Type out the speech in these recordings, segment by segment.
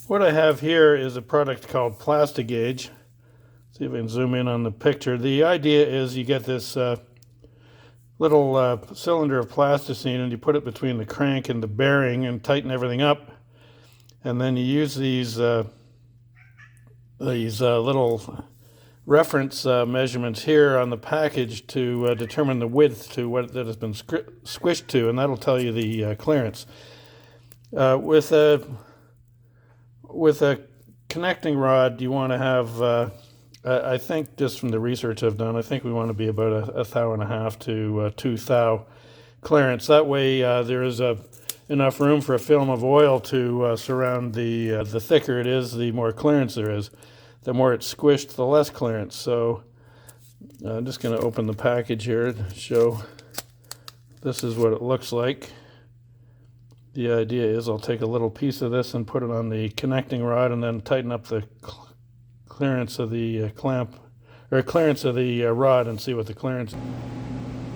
What I have here is a product called Plastigauge. See if I can zoom in on the picture. The idea is you get this little cylinder of plasticine and you put it between the crank and the bearing and tighten everything up. And then you use these little reference measurements here on the package to determine the width to what that has been squished to, and that'll tell you the clearance. With a connecting rod, you want to have, I think just from the research I've done, I think we want to be about a thou and a half to 2 thou clearance. That way there is enough room for a film of oil to surround the thicker it is, the more clearance there is. The more it's squished, the less clearance. So I'm just going to open the package here to show this is what it looks like. The idea is I'll take a little piece of this and put it on the connecting rod and then tighten up the clearance of the clamp, or clearance of the rod, and see what the clearance is.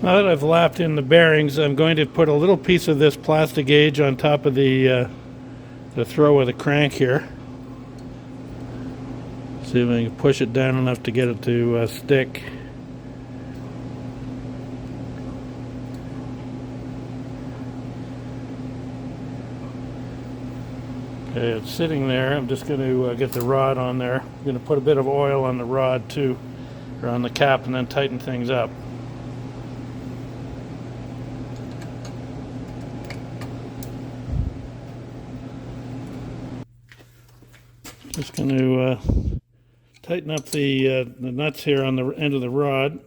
Now that I've lapped in the bearings, I'm going to put a little piece of this Plastigauge on top of the throw of the crank here. See if I can push it down enough to get it to stick. Okay, it's sitting there. I'm just going to get the rod on there. I'm going to put a bit of oil on the rod too, or on the cap, and then tighten things up. Just going to tighten up the nuts here on the end of the rod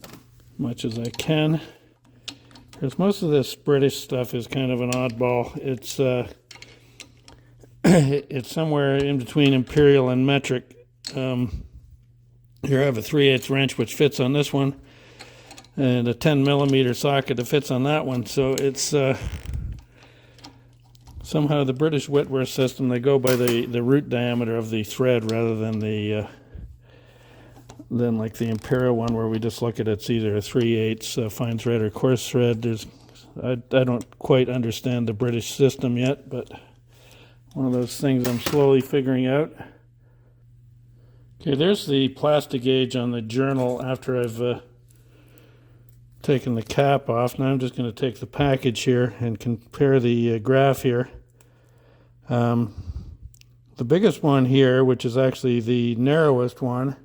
as much as I can, because most of this British stuff is kind of an oddball. It's it's somewhere in between imperial and metric. Here I have a 3/8 wrench which fits on this one, and a 10mm socket that fits on that one. So it's somehow the British wetware system, they go by the root diameter of the thread rather than like the Imperial one, where we just look at it's either a 3/8 fine thread or coarse thread. I don't quite understand the British system yet, but one of those things I'm slowly figuring out. Okay, there's the Plastigauge on the journal after I've taken the cap off. Now I'm just going to take the package here and compare the graph here. The biggest one here, which is actually the narrowest one,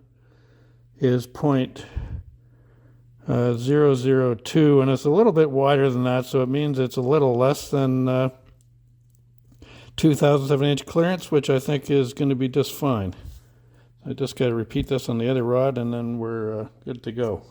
is 0.002, and it's a little bit wider than that, so it means it's a little less than 2/1000 of an inch clearance, which I think is going to be just fine. I just got to repeat this on the other rod, and then we're good to go.